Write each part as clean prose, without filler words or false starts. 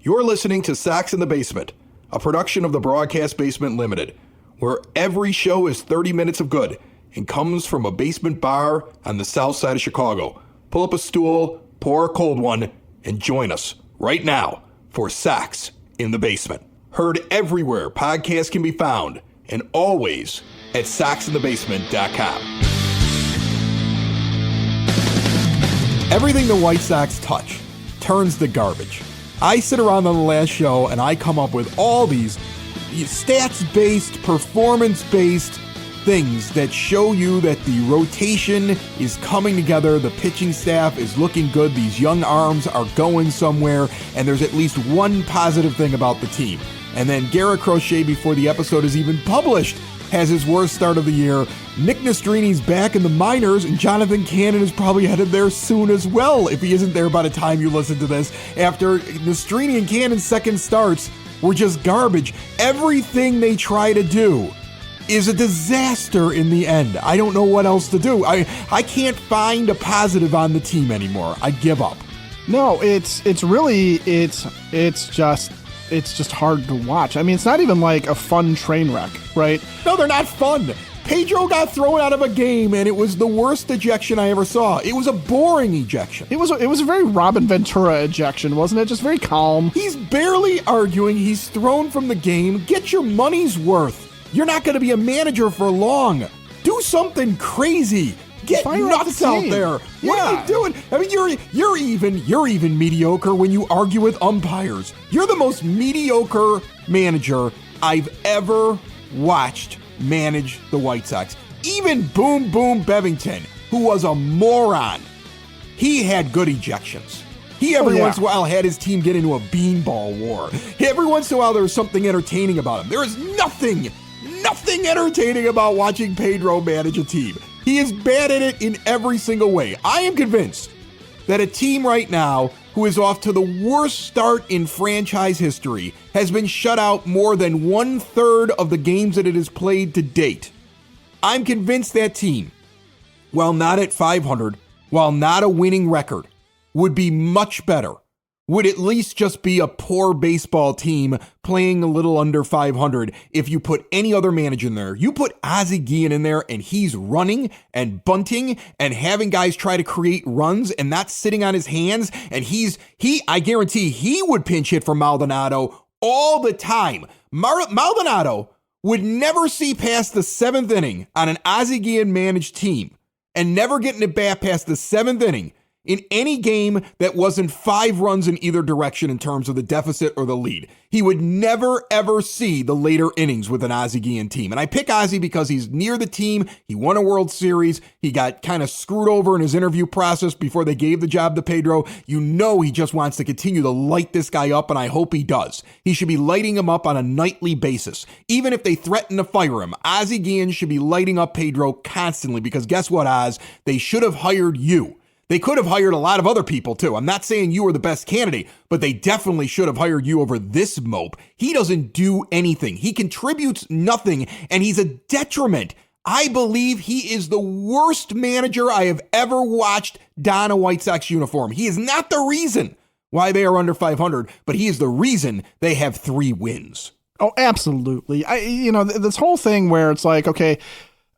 You're listening to Sox in the Basement, a production of the Broadcast Basement Limited, where every show is 30 minutes of good and comes from a basement bar on the south side of Chicago. Pull up a stool, pour a cold one, and join us right now for Sox in the Basement. Heard everywhere podcasts can be found, and always at soxinthebasement.com. Everything the White Sox touch turns to garbage. I sit around on the last show and I come up with all these stats-based, performance-based things that show you that the rotation is coming together, the pitching staff is looking good, these young arms are going somewhere, and there's at least one positive thing about the team. And then Garrett Crochet, before the episode is even published, has his worst start of the year. Nick Nestrini's back in the minors, and Jonathan Cannon is probably headed there soon as well, if he isn't there by the time you listen to this, after Nestrini and Cannon's second starts were just garbage. Everything they try to do is a disaster in the end. I don't know what else to do. I can't find a positive on the team anymore. I give up. No, it's just hard to watch. I mean, it's not even like a fun train wreck, right? No, they're not fun. Pedro got thrown out of a game, and it was the worst ejection I ever saw. It was a boring ejection. It was a very Robin Ventura ejection, wasn't it? Just very calm. He's barely arguing. He's thrown from the game. Get your money's worth. You're not going to be a manager for long. Do something crazy. Get nuts out there. What are you doing? I mean, you're even mediocre when you argue with umpires. You're the most mediocre manager I've ever watched manage the White Sox. Even Boom Boom Bevington, who was a moron, he had good ejections. He every once in a while had his team get into a beanball war. Every once in a while there was something entertaining about him. There is nothing entertaining about watching Pedro manage a team. He is bad at it in every single way. I am convinced that a team right now who is off to the worst start in franchise history has been shut out more than 1/3 of the games that it has played to date. I'm convinced that team, while not at 500, while not a winning record, would be much better. Would at least just be a poor baseball team playing a little under 500 if you put any other manager in there. You put Ozzie Guillen in there and he's running and bunting and having guys try to create runs and not sitting on his hands. And I guarantee he would pinch hit for Maldonado all the time. Maldonado would never see past the 7th inning on an Ozzie Guillen managed team and never getting it back past the 7th inning in any game that wasn't 5 runs in either direction in terms of the deficit or the lead. He would never, ever see the later innings with an Ozzie Guillen team. And I pick Ozzie because he's near the team. He won a World Series. He got kind of screwed over in his interview process before they gave the job to Pedro. You know he just wants to continue to light this guy up, and I hope he does. He should be lighting him up on a nightly basis. Even if they threaten to fire him, Ozzie Guillen should be lighting up Pedro constantly because guess what, Oz? They should have hired you. They could have hired a lot of other people, too. I'm not saying you were the best candidate, but they definitely should have hired you over this mope. He doesn't do anything. He contributes nothing, and he's a detriment. I believe he is the worst manager I have ever watched don a White Sox uniform. He is not the reason why they are under 500, but he is the reason they have 3 wins. Oh, absolutely. This whole thing where it's like, okay,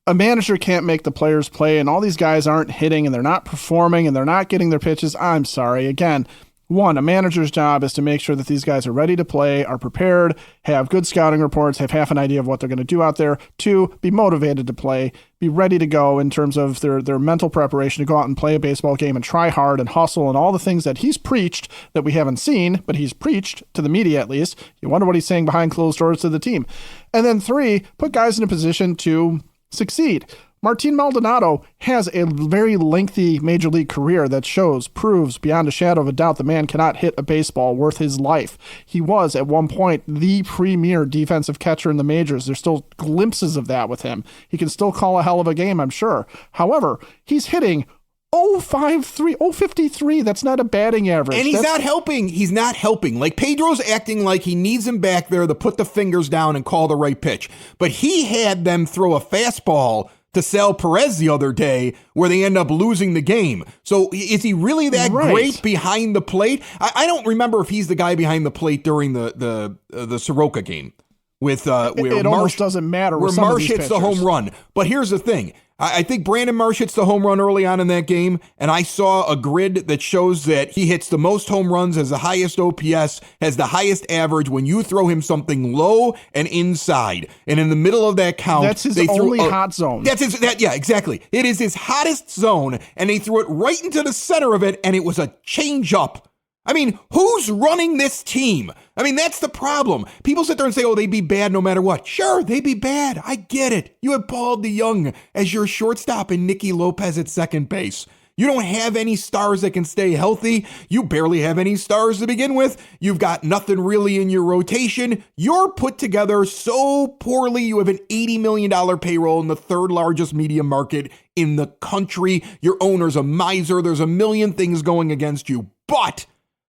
a manager can't make the players play and all these guys aren't hitting and they're not performing and they're not getting their pitches. I'm sorry. Again, one, a manager's job is to make sure that these guys are ready to play, are prepared, have good scouting reports, have half an idea of what they're going to do out there. 2, be motivated to play, be ready to go in terms of their mental preparation to go out and play a baseball game and try hard and hustle and all the things that he's preached that we haven't seen, but he's preached to the media at least. You wonder what he's saying behind closed doors to the team. And then 3, put guys in a position to succeed. Martin Maldonado has a very lengthy major league career that proves beyond a shadow of a doubt the man cannot hit a baseball worth his life. He was at one point the premier defensive catcher in the majors. There's still glimpses of that with him. He can still call a hell of a game, I'm sure. However, he's hitting .053. That's not a batting average. And he's not helping. He's not helping. Like, Pedro's acting like he needs him back there to put the fingers down and call the right pitch. But he had them throw a fastball to Sal Perez the other day where they end up losing the game. So is he really that great behind the plate? I don't remember if he's the guy behind the plate during the Soroka game. With it almost doesn't matter where Marsh hits the home run. But here's the thing. I think Brandon Marsh hits the home run early on in that game, and I saw a grid that shows that he hits the most home runs, has the highest OPS, has the highest average when you throw him something low and inside. And in the middle of that count, that's his only hot zone. Yeah, exactly. It is his hottest zone, and they threw it right into the center of it, and it was a change-up. I mean, who's running this team? I mean, that's the problem. People sit there and say, oh, they'd be bad no matter what. Sure, they'd be bad. I get it. You have Paul DeYoung as your shortstop and Nicky Lopez at second base. You don't have any stars that can stay healthy. You barely have any stars to begin with. You've got nothing really in your rotation. You're put together so poorly. You have an $80 million payroll in the third largest media market in the country. Your owner's a miser. There's a million things going against you. But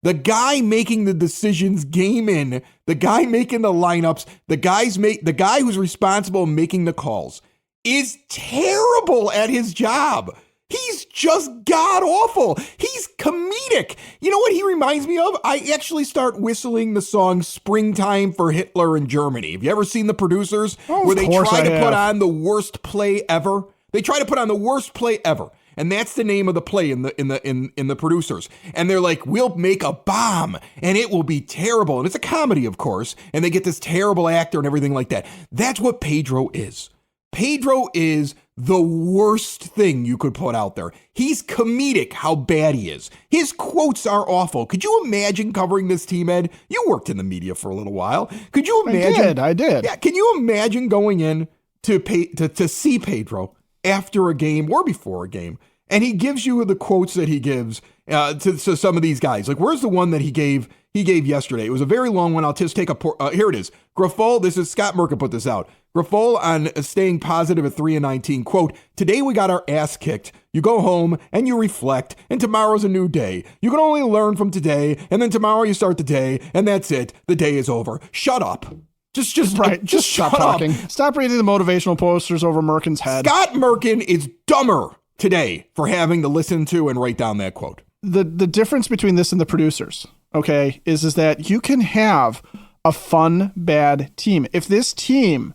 the guy making the decisions game in, the guy making the lineups, the guy who's responsible in making the calls is terrible at his job. He's just god-awful. He's comedic. You know what he reminds me of? I actually start whistling the song Springtime for Hitler in Germany. Have you ever seen The Producers? Where they try to put on the worst play ever? They try to put on the worst play ever. And that's the name of the play in the Producers. And they're like, we'll make a bomb and it will be terrible. And it's a comedy, of course. And they get this terrible actor and everything like that. That's what Pedro is. Pedro is the worst thing you could put out there. He's comedic how bad he is. His quotes are awful. Could you imagine covering this team, Ed? You worked in the media for a little while. Could you imagine? I did. Yeah. Can you imagine going in to see Pedro after a game or before a game, and he gives you the quotes that he gives to some of these guys? Like, where's the one that he gave yesterday? It was a very long one. I'll just take here it is. Grifol, this is Scott Merkin put this out. Grifol on staying positive at 3-19. Quote, today we got our ass kicked. You go home and you reflect, and tomorrow's a new day. You can only learn from today, and then tomorrow you start the day, and that's it. The day is over. Shut up. Just stop talking. Stop reading the motivational posters over Merkin's head. Scott Merkin is dumber today for having to listen to and write down that quote. The difference between this and The Producers, okay, is that you can have a fun, bad team. If this team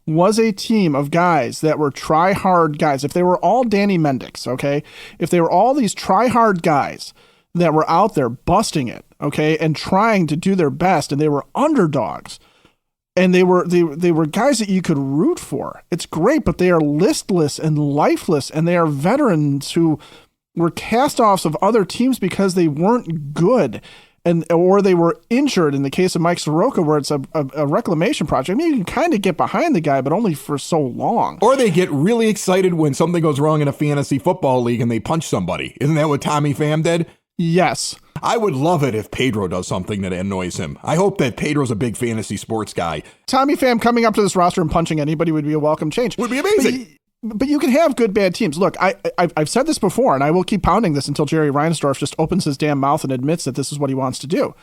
was a team of guys that were try-hard guys, if they were all Danny Mendick, okay, if they were all these try-hard guys that were out there busting it, okay, and trying to do their best, and they were underdogs, and they were guys that you could root for. It's great, but they are listless and lifeless, and they are veterans who were cast-offs of other teams because they weren't good, or they were injured. In the case of Mike Soroka, where it's a reclamation project, I mean, you can kind of get behind the guy, but only for so long. Or they get really excited when something goes wrong in a fantasy football league and they punch somebody. Isn't that what Tommy Pham did? Yes. I would love it if Pedro does something that annoys him. I hope that Pedro's a big fantasy sports guy. Tommy Pham coming up to this roster and punching anybody would be a welcome change. Would be amazing. But you can have good, bad teams. Look, I've said this before, and I will keep pounding this until Jerry Reinsdorf just opens his damn mouth and admits that this is what he wants to do.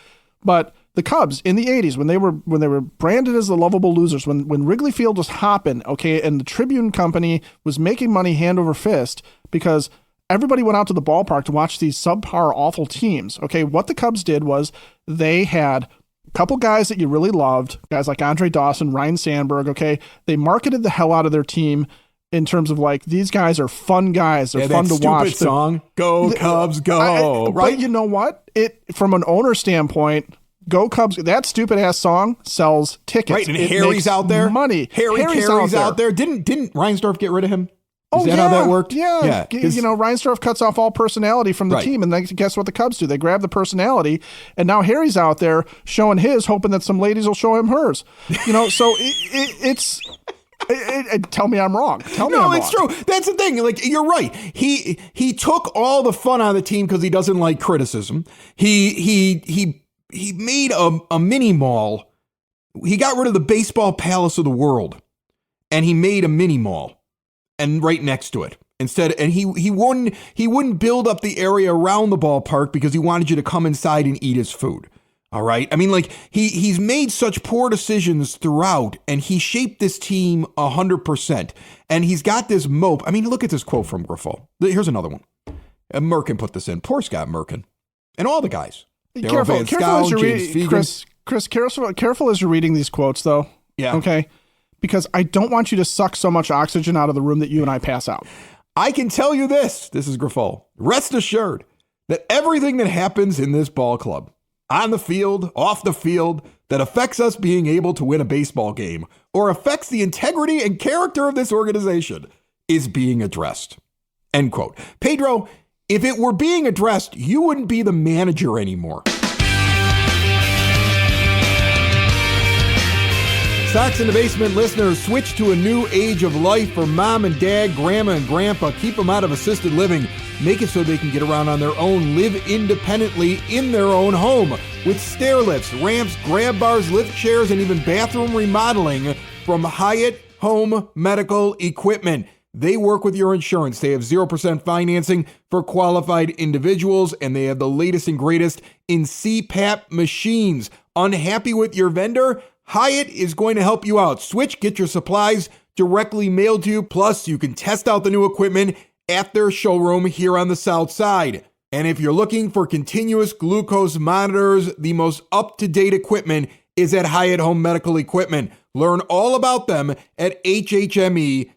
But the Cubs in the 80s, when they were branded as the lovable losers, when Wrigley Field was hopping, okay, and the Tribune Company was making money hand over fist because everybody went out to the ballpark to watch these subpar, awful teams. Okay, what the Cubs did was they had a couple guys that you really loved, guys like Andre Dawson, Ryan Sandberg. Okay, they marketed the hell out of their team in terms of like, these guys are fun guys. They're fun to watch. Stupid song, "Go Cubs, go!" Right? But you know what? From an owner standpoint, "Go Cubs!" That stupid ass song sells tickets. Right, and Harry's out there. Money. Harry's out there. Didn't Reinsdorf get rid of him? Is that how that worked? Yeah. You know, Reinsdorf cuts off all personality from the team, and then guess what the Cubs do? They grab the personality, and now Harry's out there showing his, hoping that some ladies will show him hers. You know, so it's... tell me I'm wrong. No, it's true. That's the thing. Like, you're right. He took all the fun out of the team because he doesn't like criticism. He made a mini mall. He got rid of the baseball palace of the world, and he made a mini mall. And right next to it instead, and he wouldn't build up the area around the ballpark because he wanted you to come inside and eat his food. All right. I mean, like he's made such poor decisions throughout, and he shaped this team 100%. And he's got this mope. I mean, look at this quote from Grifol. Here's another one. Merkin put this in. Poor Scott Merkin. And all the guys. Careful as you're Chris, careful as you're reading these quotes, though. Yeah. Okay. Because I don't want you to suck so much oxygen out of the room that you and I pass out. I can tell you this. This is Grifol. Rest assured that everything that happens in this ball club, on the field, off the field, that affects us being able to win a baseball game or affects the integrity and character of this organization is being addressed. End quote. Pedro, if it were being addressed, you wouldn't be the manager anymore. Sox in the Basement listeners, switch to a new age of life for mom and dad, grandma and grandpa. Keep them out of assisted living. Make it so they can get around on their own. Live independently in their own home with stair lifts, ramps, grab bars, lift chairs, and even bathroom remodeling from Hyatt Home Medical Equipment. They work with your insurance. They have 0% financing for qualified individuals, and they have the latest and greatest in CPAP machines. Unhappy with your vendor? Hyatt is going to help you out. Switch, get your supplies directly mailed to you. Plus, you can test out the new equipment at their showroom here on the South Side. And if you're looking for continuous glucose monitors, the most up-to-date equipment is at Hyatt Home Medical Equipment. Learn all about them at hhme.com.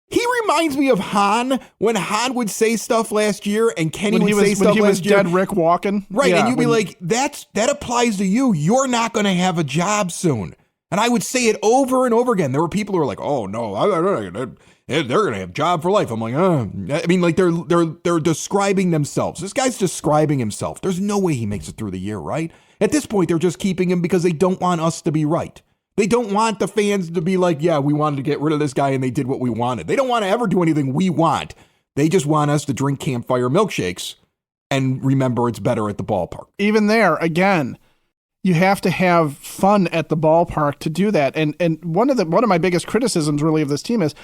He reminds me of Han when Han would say stuff last year and Kenny would say stuff last year. When he was dead Rick walking. Right, yeah, and you'd be like, that applies to you. You're not going to have a job soon. And I would say it over and over again. There were people who were like, oh, no, they're going to have a job for life. I'm like, I mean, like they're describing themselves. This guy's describing himself. There's no way he makes it through the year, right? At this point, they're just keeping him because they don't want us to be right. They don't want the fans to be like, yeah, we wanted to get rid of this guy and they did what we wanted. They don't want to ever do anything we want. They just want us to drink campfire milkshakes and remember it's better at the ballpark. Even there, again, you have to have fun at the ballpark to do that. And one of my biggest criticisms really of this team is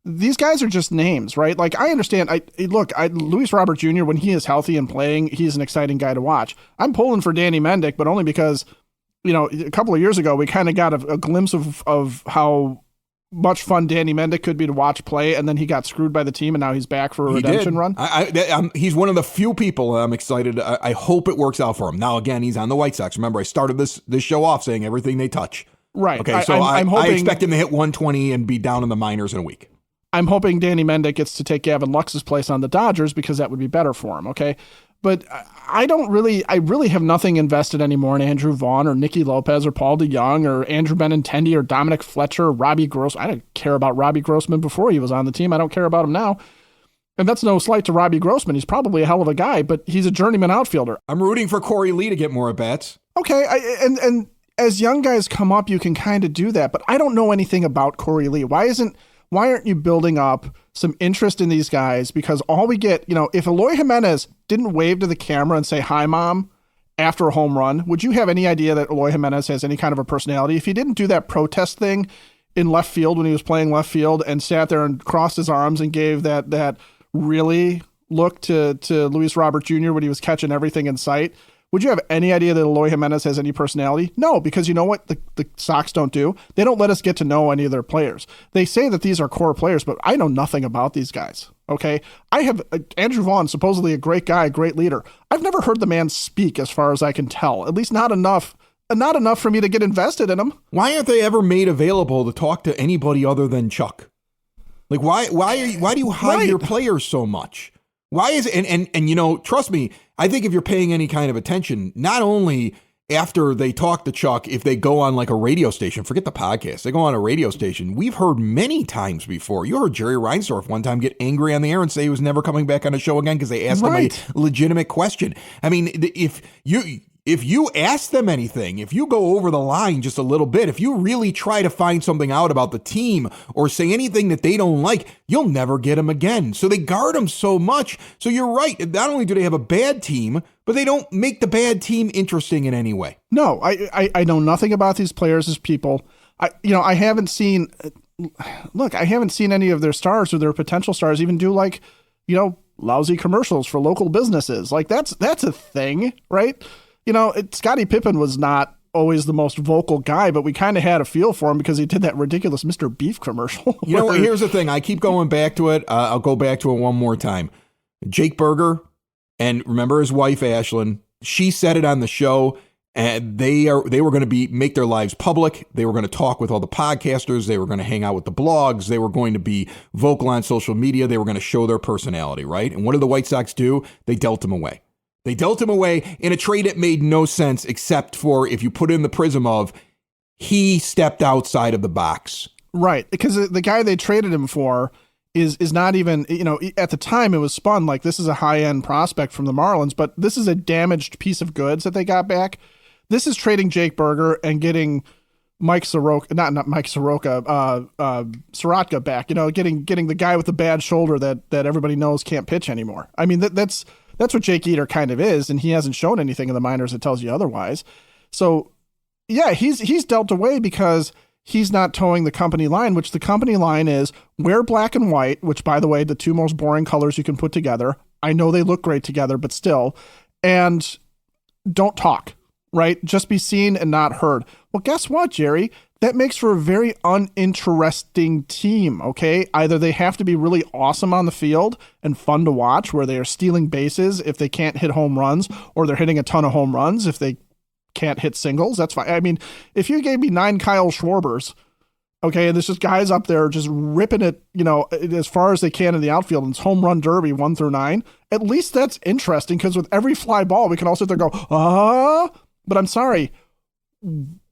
these guys are just names, right? Like I understand. Luis Robert Jr., when he is healthy and playing, he's an exciting guy to watch. I'm pulling for Danny Mendick, but only because a couple of years ago, we kind of got a glimpse of how much fun Danny Mendick could be to watch play, and then he got screwed by the team, and now he's back for a redemption run. He's one of the few people I'm excited. I hope it works out for him. Now, again, he's on the White Sox. Remember, I started this show off saying everything they touch. Right. Okay, so I'm hoping, I expect him to hit 120 and be down in the minors in a week. I'm hoping Danny Mendick gets to take Gavin Lux's place on the Dodgers because that would be better for him, okay? But I really have nothing invested anymore in Andrew Vaughn or Nicky Lopez or Paul DeYoung or Andrew Benintendi or Dominic Fletcher or Robbie Grossman. I didn't care about Robbie Grossman before he was on the team. I don't care about him now. And that's no slight to Robbie Grossman. He's probably a hell of a guy, but he's a journeyman outfielder. I'm rooting for Corey Lee to get more at-bats. Okay, and as young guys come up, you can kind of do that, but I don't know anything about Corey Lee. Why aren't you building up some interest in these guys? Because all we get, if Eloy Jimenez didn't wave to the camera and say, hi, Mom, after a home run, would you have any idea that Eloy Jimenez has any kind of a personality? If he didn't do that protest thing in left field when he was playing left field and sat there and crossed his arms and gave that really look to Luis Robert Jr. when he was catching everything in sight, would you have any idea that Eloy Jimenez has any personality? No, because you know what the Sox don't do? They don't let us get to know any of their players. They say that these are core players, but I know nothing about these guys, okay? I have Andrew Vaughn, supposedly a great guy, great leader. I've never heard the man speak as far as I can tell, at least not enough for me to get invested in him. Why aren't they ever made available to talk to anybody other than Chuck? Like, why do you hide your players so much? Why is it? And trust me, I think if you're paying any kind of attention, not only after they talk to Chuck, if they go on like a radio station, forget the podcast, they go on a radio station. We've heard many times before. You heard Jerry Reinsdorf one time get angry on the air and say he was never coming back on a show again because they asked him a legitimate question. I mean, if you ask them anything, if you go over the line just a little bit, if you really try to find something out about the team or say anything that they don't like, you'll never get them again. So they guard them so much. So you're right. Not only do they have a bad team, but they don't make the bad team interesting in any way. No, I know nothing about these players as people. I haven't seen any of their stars or their potential stars even do lousy commercials for local businesses. Like that's a thing, right? Scottie Pippen was not always the most vocal guy, but we kind of had a feel for him because he did that ridiculous Mr. Beef commercial. Here's the thing. I keep going back to it. I'll go back to it one more time. Jake Berger, and remember his wife, Ashlyn, she said it on the show, and they were going to make their lives public. They were going to talk with all the podcasters. They were going to hang out with the blogs. They were going to be vocal on social media. They were going to show their personality, right? And what did the White Sox do? They dealt him away. They dealt him away in a trade that made no sense, except for if you put in the prism of he stepped outside of the box. Right, because the guy they traded him for is not even, at the time it was spun like this is a high-end prospect from the Marlins, but this is a damaged piece of goods that they got back. This is trading Jake Berger and getting Mike Soroka, not Mike Soroka, Soroka back, getting the guy with the bad shoulder that everybody knows can't pitch anymore. I mean, that's what Jake Eater kind of is, and he hasn't shown anything in the minors that tells you otherwise. So, yeah, he's dealt away because he's not towing the company line, which the company line is wear black and white, which, by the way, the two most boring colors you can put together. I know they look great together, but still. And don't talk, right? Just be seen and not heard. Well, guess what, Jerry? That makes for a very uninteresting team, okay? Either they have to be really awesome on the field and fun to watch, where they are stealing bases if they can't hit home runs, or they're hitting a ton of home runs if they can't hit singles. That's fine. I mean, if you gave me 9 Kyle Schwarbers, okay, and there's just guys up there just ripping it, as far as they can in the outfield, and it's home run derby 1 through 9, at least that's interesting, because with every fly ball, we can all sit there and go, but I'm sorry,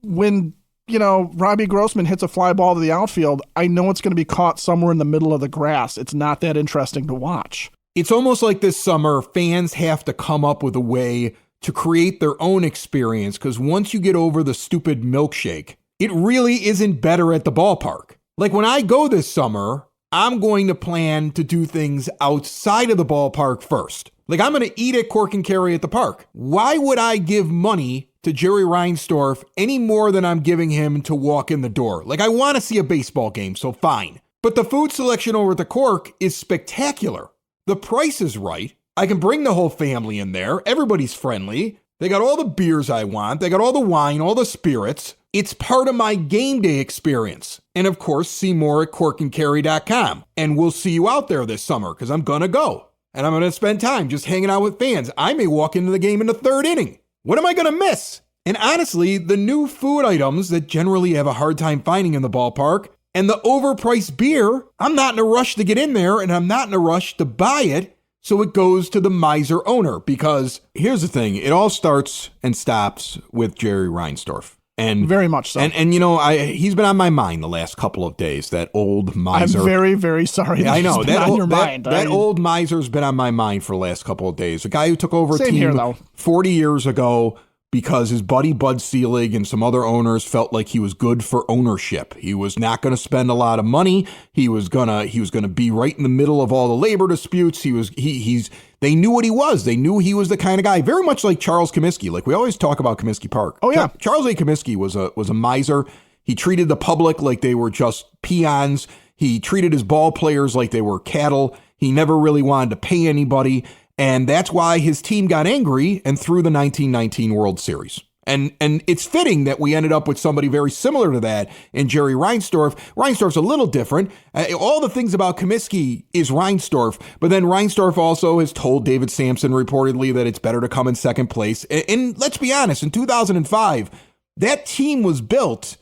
when Robbie Grossman hits a fly ball to the outfield, I know it's going to be caught somewhere in the middle of the grass. It's not that interesting to watch. It's almost like this summer, fans have to come up with a way to create their own experience, because once you get over the stupid milkshake, it really isn't better at the ballpark. Like when I go this summer, I'm going to plan to do things outside of the ballpark first. Like I'm going to eat at Cork and Carry at the park. Why would I give money to Jerry Reinsdorf any more than I'm giving him to walk in the door? Like I want to see a baseball game, so fine. But the food selection over at the Cork is spectacular. The price is right. I can bring the whole family in there. Everybody's friendly. They got all the beers I want. They got all the wine, all the spirits. It's part of my game day experience. And of course, see more at corkandcarry.com. And we'll see you out there this summer, because I'm going to go. And I'm going to spend time just hanging out with fans. I may walk into the game in the 3rd inning. What am I going to miss? And honestly, the new food items that generally have a hard time finding in the ballpark, and the overpriced beer, I'm not in a rush to get in there, and I'm not in a rush to buy it. So it goes to the miser owner, because here's the thing. It all starts and stops with Jerry Reinsdorf. And very much so. And he's been on my mind the last couple of days, that old miser. I'm very, very sorry. Yeah, I know. That old miser's been on my mind for the last couple of days. A guy who took over a team here, 40 years ago because his buddy Bud Selig and some other owners felt like he was good for ownership. He was not going to spend a lot of money. He was gonna be right in the middle of all the labor disputes. They knew what he was. They knew he was the kind of guy, very much like Charles Comiskey. Like we always talk about Comiskey Park. Oh yeah, Charles A. Comiskey was a miser. He treated the public like they were just peons. He treated his ball players like they were cattle. He never really wanted to pay anybody. And that's why his team got angry and threw the 1919 World Series. And it's fitting that we ended up with somebody very similar to that in Jerry Reinsdorf. Reinsdorf's a little different. All the things about Comiskey is Reinsdorf, but then Reinsdorf also has told David Sampson reportedly that it's better to come in second place. And let's be honest, in 2005, that team was built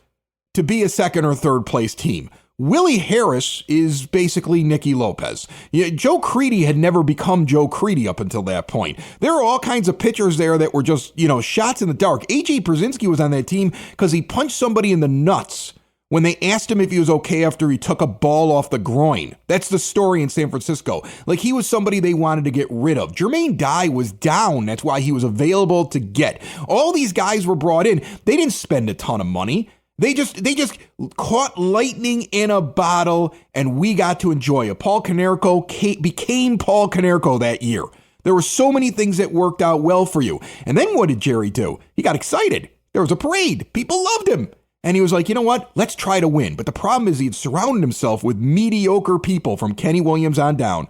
to be a second or third place team. Willie Harris is basically Nicky Lopez. Joe Creedy had never become Joe Creedy up until that point. There are all kinds of pitchers there that were just, shots in the dark. A.J. Przinsky was on that team because he punched somebody in the nuts when they asked him if he was okay after he took a ball off the groin. That's the story in San Francisco. Like he was somebody they wanted to get rid of. Jermaine Dye was down. That's why he was available to get. All these guys were brought in. They didn't spend a ton of money. They just caught lightning in a bottle, and we got to enjoy it. Paul Konerko became Paul Konerko that year. There were so many things that worked out well for you. And then what did Jerry do? He got excited. There was a parade. People loved him. And he was like, you know what? Let's try to win. But the problem is he'd surrounded himself with mediocre people from Kenny Williams on down.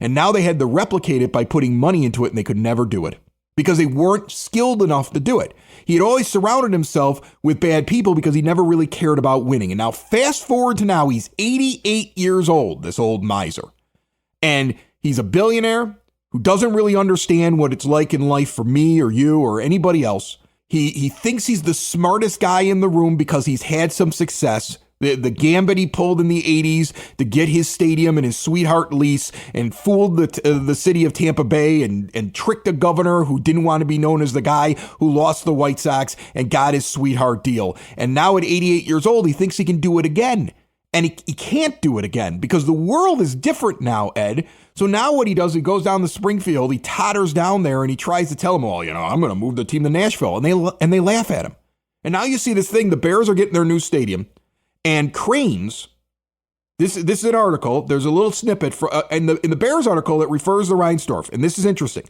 And now they had to replicate it by putting money into it, and they could never do it. because they weren't skilled enough to do it. He had always surrounded himself with bad people because he never really cared about winning. And now fast forward to now, he's 88 years old, this old miser. And he's a billionaire who doesn't really understand what it's like in life for me or you or anybody else. He thinks he's the smartest guy in the room because he's had some success. The gambit he pulled in the 80s to get his stadium and his sweetheart lease and fooled the city of Tampa Bay and tricked a governor who didn't want to be known as the guy who lost the White Sox and got his sweetheart deal. And now at 88 years old, he thinks he can do it again. And he can't do it again because the world is different now, Ed. So now what he does, he goes down to Springfield, he totters down there and he tries to tell them, well, I'm going to move the team to Nashville. And they laugh at him. And now you see this thing, the Bears are getting their new stadium. And Cranes, this is an article, there's a little snippet in the Bears article that refers to Reinsdorf. And this is interesting.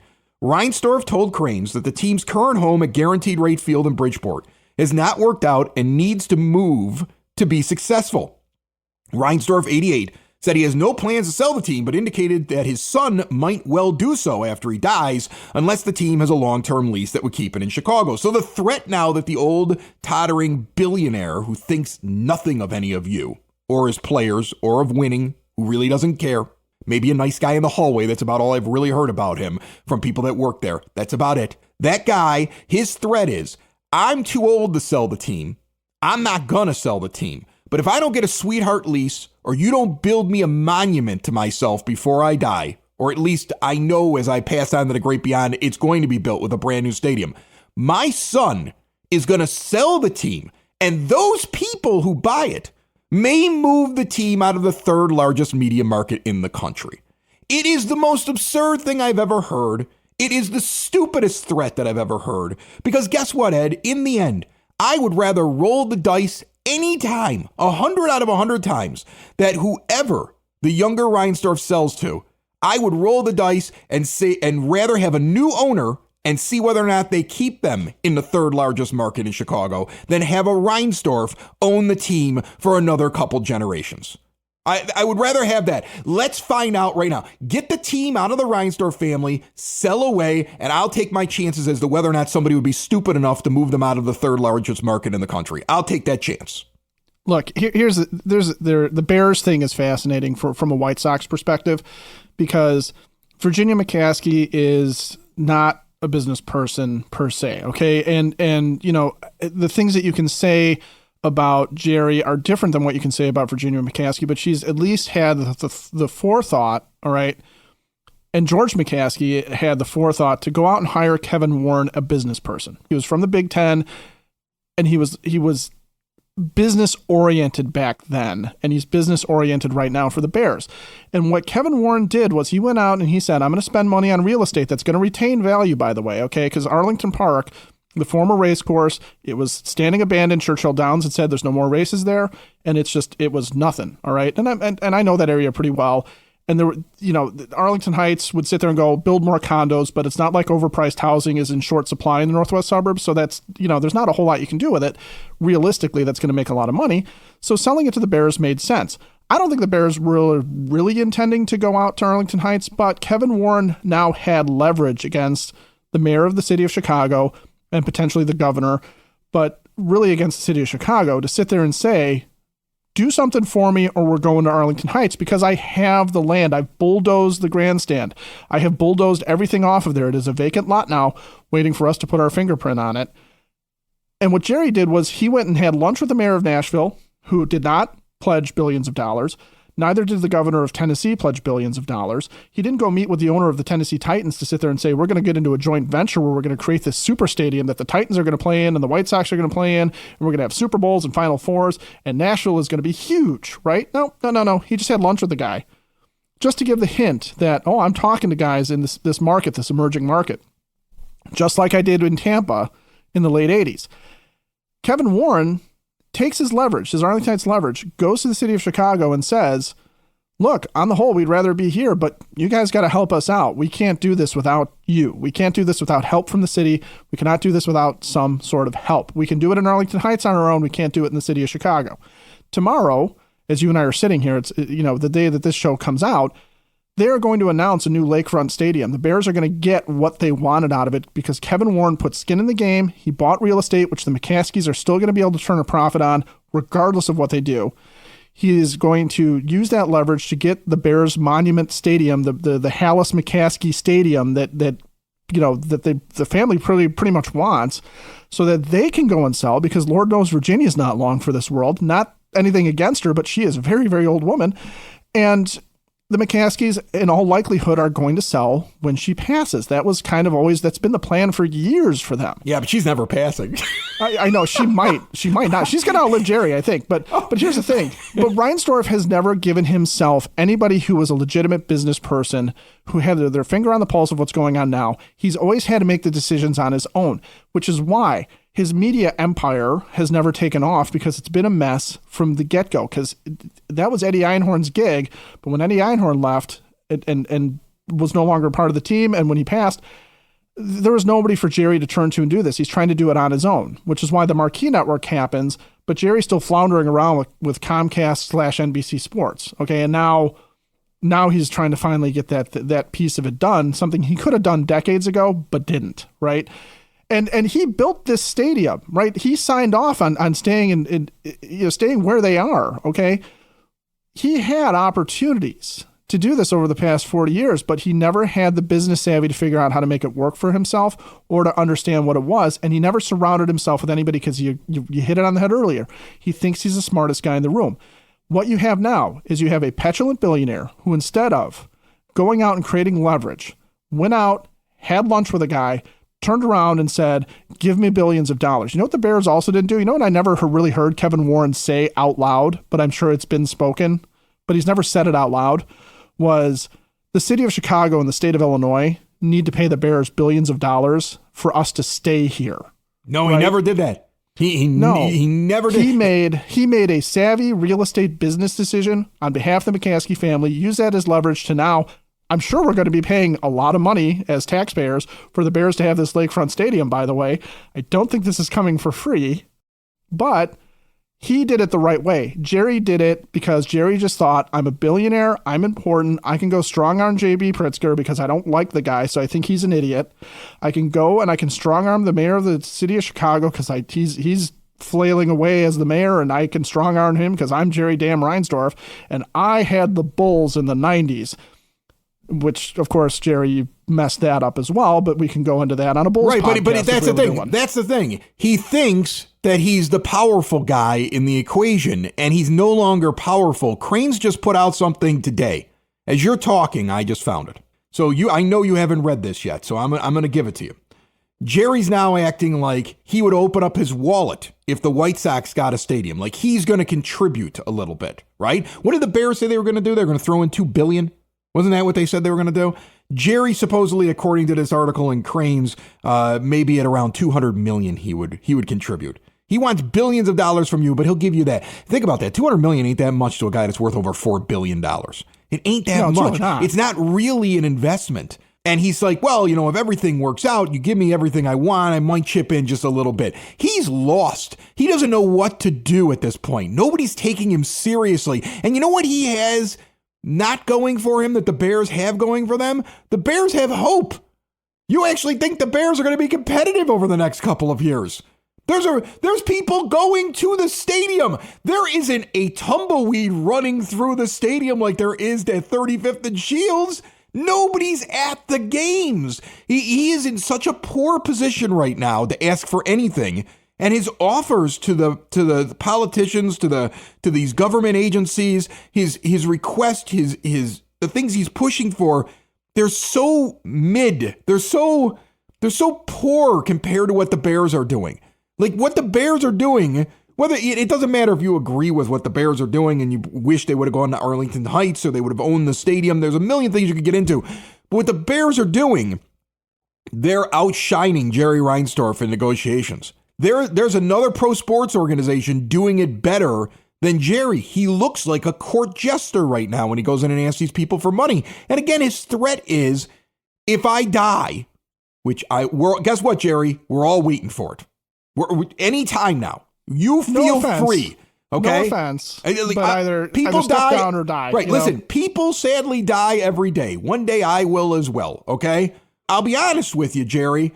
Reinsdorf told Cranes that the team's current home at Guaranteed Rate Field in Bridgeport has not worked out and needs to move to be successful. Reinsdorf, 88, said he has no plans to sell the team, but indicated that his son might well do so after he dies, unless the team has a long-term lease that would keep it in Chicago. So the threat now that the old tottering billionaire who thinks nothing of any of you, or his players, or of winning, who really doesn't care, maybe a nice guy in the hallway, that's about all I've really heard about him from people that work there. That's about it. That guy, his threat is, I'm too old to sell the team. I'm not gonna sell the team. But if I don't get a sweetheart lease, or you don't build me a monument to myself before I die, or at least I know as I pass on to the great beyond, it's going to be built with a brand new stadium, my son is going to sell the team. And those people who buy it may move the team out of the third largest media market in the country. It is the most absurd thing I've ever heard. It is the stupidest threat that I've ever heard. Because guess what, Ed? In the end, I would rather roll the dice anytime, 100 out of 100 times, that whoever the younger Reinsdorf sells to, I would roll the dice and rather have a new owner and see whether or not they keep them in the third largest market in Chicago than have a Reinsdorf own the team for another couple generations. I would rather have that. Let's find out right now. Get the team out of the Reinsdorf family, sell away, and I'll take my chances as to whether or not somebody would be stupid enough to move them out of the third largest market in the country. I'll take that chance. Look, the Bears thing is fascinating from a White Sox perspective because Virginia McCaskey is not a business person per se, okay? And the things that you can say about Jerry are different than what you can say about Virginia McCaskey, but she's at least had the forethought, all right? And George McCaskey had the forethought to go out and hire Kevin Warren, a business person. He was from the Big Ten, and he was business-oriented back then, and he's business-oriented right now for the Bears. And what Kevin Warren did was he went out and he said, I'm going to spend money on real estate that's going to retain value, by the way, okay? Because Arlington Park, the former race course, it was standing abandoned. Churchill Downs had said there's no more races there, and it was nothing, all right? And I know that area pretty well. And there were, Arlington Heights would sit there and go, build more condos, but it's not like overpriced housing is in short supply in the northwest suburbs. So that's, there's not a whole lot you can do with it. Realistically, that's going to make a lot of money. So selling it to the Bears made sense. I don't think the Bears were really intending to go out to Arlington Heights, but Kevin Warren now had leverage against the mayor of the city of Chicago and potentially the governor, but really against the city of Chicago to sit there and say, do something for me or we're going to Arlington Heights because I have the land. I've bulldozed the grandstand. I have bulldozed everything off of there. It is a vacant lot now waiting for us to put our fingerprint on it. And what Jerry did was he went and had lunch with the mayor of Nashville, who did not pledge billions of dollars. Neither did the governor of Tennessee pledge billions of dollars. He didn't go meet with the owner of the Tennessee Titans to sit there and say, we're going to get into a joint venture where we're going to create this super stadium that the Titans are going to play in and the White Sox are going to play in, and we're going to have Super Bowls and Final Fours, and Nashville is going to be huge, right? No. He just had lunch with the guy just to give the hint that, I'm talking to guys in this market, this emerging market, just like I did in Tampa in the late 80s. Kevin Warren takes his leverage, his Arlington Heights leverage, goes to the city of Chicago and says, look, on the whole, we'd rather be here, but you guys got to help us out. We can't do this without you. We can't do this without help from the city. We cannot do this without some sort of help. We can do it in Arlington Heights on our own. We can't do it in the city of Chicago. Tomorrow, as you and I are sitting here, it's, the day that this show comes out, they're going to announce a new lakefront stadium. The Bears are going to get what they wanted out of it because Kevin Warren put skin in the game. He bought real estate, which the McCaskies are still going to be able to turn a profit on regardless of what they do. He is going to use that leverage to get the Bears Monument Stadium, the Hallis McCaskey Stadium that the family pretty much wants, so that they can go and sell, because Lord knows Virginia's not long for this world. Not anything against her, but she is a very, very old woman. And the McCaskies, in all likelihood, are going to sell when she passes. That was kind of always, that's been the plan for years for them. Yeah, but she's never passing. I know, she might not. She's going to outlive Jerry, I think. But here's the thing. But Reinsdorf has never given himself anybody who was a legitimate business person who had their finger on the pulse of what's going on now. He's always had to make the decisions on his own, which is why his media empire has never taken off, because it's been a mess from the get-go, because that was Eddie Einhorn's gig. But when Eddie Einhorn left and was no longer part of the team, and when he passed, there was nobody for Jerry to turn to and do this. He's trying to do it on his own, which is why the Marquee Network happens, but Jerry's still floundering around with Comcast/NBC Sports. Okay, and now he's trying to finally get that piece of it done, something he could have done decades ago, but didn't, right? And he built this stadium, right? He signed off on staying staying where they are. Okay. He had opportunities to do this over the past 40 years, but he never had the business savvy to figure out how to make it work for himself or to understand what it was. And he never surrounded himself with anybody, because you hit it on the head earlier. He thinks he's the smartest guy in the room. What you have now is you have a petulant billionaire who, instead of going out and creating leverage, went out, had lunch with a guy, turned around and said, give me billions of dollars. You know what the Bears also didn't do? You know what I never really heard Kevin Warren say out loud, but I'm sure it's been spoken, but he's never said it out loud, was the city of Chicago and the state of Illinois need to pay the Bears billions of dollars for us to stay here. No, he never did that. He never did. He made a savvy real estate business decision on behalf of the McCaskey family, use that as leverage to now, I'm sure we're going to be paying a lot of money as taxpayers for the Bears to have this lakefront stadium, by the way. I don't think this is coming for free, but he did it the right way. Jerry did it because Jerry just thought, I'm a billionaire, I'm important, I can go strong arm J.B. Pritzker because I don't like the guy, so I think he's an idiot. I can go and I can strong arm the mayor of the city of Chicago because he's flailing away as the mayor, and I can strong arm him because I'm Jerry Damn Reinsdorf, and I had the Bulls in the 90s. Which, of course, Jerry messed that up as well, but we can go into that on a Bulls podcast. Right, but that's the thing. That's the thing. He thinks that he's the powerful guy in the equation, and he's no longer powerful. Crane's just put out something today. As you're talking, I just found it. So I know you haven't read this yet, so I'm going to give it to you. Jerry's now acting like he would open up his wallet if the White Sox got a stadium. Like he's going to contribute a little bit, right? What did the Bears say they were going to do? They're going to throw in $2 billion. Wasn't that what they said they were going to do? Jerry, supposedly, according to this article in Crane's, maybe at around $200 million he would contribute. He wants billions of dollars from you, but he'll give you that. Think about that. $200 million ain't that much to a guy that's worth over $4 billion. It ain't that much. It's not really an investment. And he's like, well, if everything works out, you give me everything I want, I might chip in just a little bit. He's lost. He doesn't know what to do at this point. Nobody's taking him seriously. And you know what he has not going for him that the Bears have going for them? The Bears have hope. You actually think the Bears are going to be competitive over the next couple of years. There's people going to the stadium. There isn't a tumbleweed running through the stadium like there is at 35th and Shields. Nobody's at the games. He is in such a poor position right now to ask for anything. And his offers to the politicians, to these government agencies, his request, the things he's pushing for, they're so mid. They're so poor compared to what the Bears are doing. Like what the Bears are doing, whether it doesn't matter if you agree with what the Bears are doing and you wish they would have gone to Arlington Heights or they would have owned the stadium. There's a million things you could get into. But what the Bears are doing, they're outshining Jerry Reinsdorf in negotiations. There's another pro sports organization doing it better than Jerry. He looks like a court jester right now when he goes in and asks these people for money. And again, his threat is, if I die, guess what, Jerry? We're all waiting for it. Any time now. You feel free. Okay? No offense, but either people step die, down or die. Right, listen, people sadly die every day. One day I will as well, okay? I'll be honest with you, Jerry.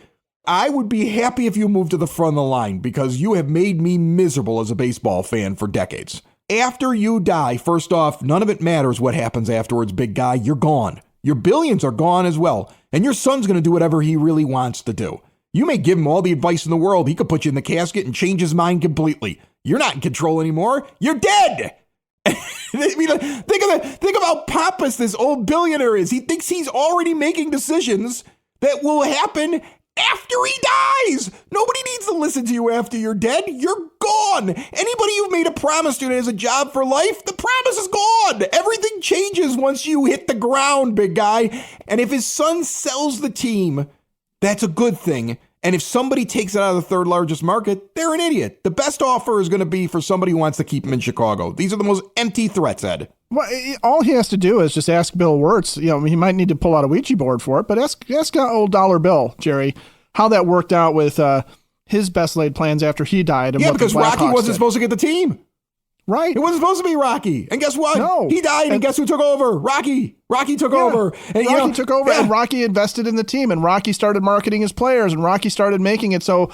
I would be happy if you moved to the front of the line because you have made me miserable as a baseball fan for decades. After you die, first off, none of it matters what happens afterwards, big guy. You're gone. Your billions are gone as well. And your son's going to do whatever he really wants to do. You may give him all the advice in the world. He could put you in the casket and change his mind completely. You're not in control anymore. You're dead. Think of how pompous this old billionaire is. He thinks he's already making decisions that will happen after he dies. Nobody needs to listen to you after you're dead. You're gone. Anybody you've made a promise to that has a job for life, the promise is gone. Everything changes once you hit the ground, big guy. And if his son sells the team, that's a good thing. And if somebody takes it out of the third largest market, they're an idiot. The best offer is going to be for somebody who wants to keep him in Chicago. These are the most empty threats, Ed. Well, all he has to do is just ask Bill Wirtz. He might need to pull out a Ouija board for it, but ask old Dollar Bill, Jerry, how that worked out with his best laid plans after he died. And because Rocky wasn't supposed to get the team. Right. It wasn't supposed to be Rocky. And guess what? No. He died, and guess who took over? Rocky. Rocky took over. And, Rocky took over, and Rocky invested in the team, and Rocky started marketing his players, and Rocky started making it so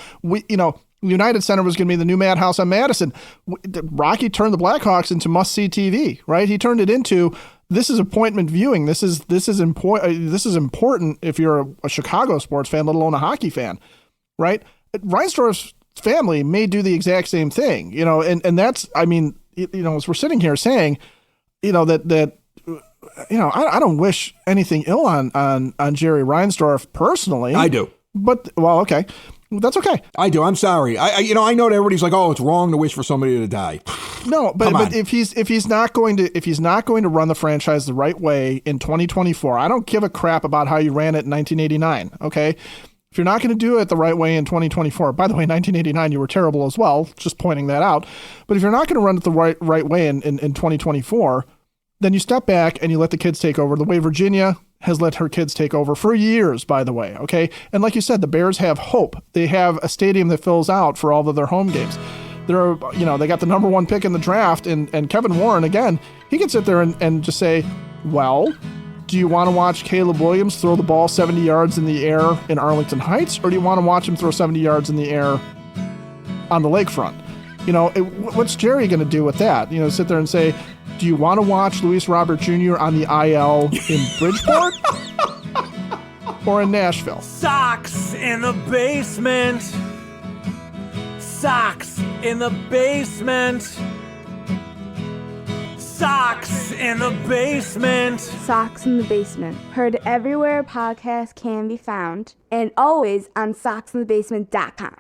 United Center was going to be the new Madhouse on Madison. Rocky turned the Blackhawks into must-see TV, right? He turned it into, this is appointment viewing. This is important if you're a Chicago sports fan, let alone a hockey fan, right? Reinsdorf's family may do the exact same thing, and that's, as we're sitting here saying, that I don't wish anything ill on Jerry Reinsdorf personally. I do. But, well, okay. That's okay. I do. I'm sorry. I know that everybody's like, oh, it's wrong to wish for somebody to die. No, but if he's not going to run the franchise the right way in 2024, I don't give a crap about how you ran it in 1989. Okay. If you're not going to do it the right way in 2024, by the way, 1989, you were terrible as well, just pointing that out. But if you're not going to run it the right way in 2024, then you step back and you let the kids take over the way Virginia has let her kids take over for years, by the way. Okay. And like you said, the Bears have hope. They have a stadium that fills out for all of their home games. They got the number one pick in the draft, and Kevin Warren, again, he can sit there and just say, well, do you want to watch Caleb Williams throw the ball 70 yards in the air in Arlington Heights, or do you want to watch him throw 70 yards in the air on the lakefront? What's Jerry going to do with that? Sit there and say, do you want to watch Luis Robert Jr. on the IL in Bridgeport or in Nashville? Sox in the basement. Sox in the basement. Sox in the basement. Sox in the Basement. Heard everywhere podcasts can be found, and always on soxinthebasement.com.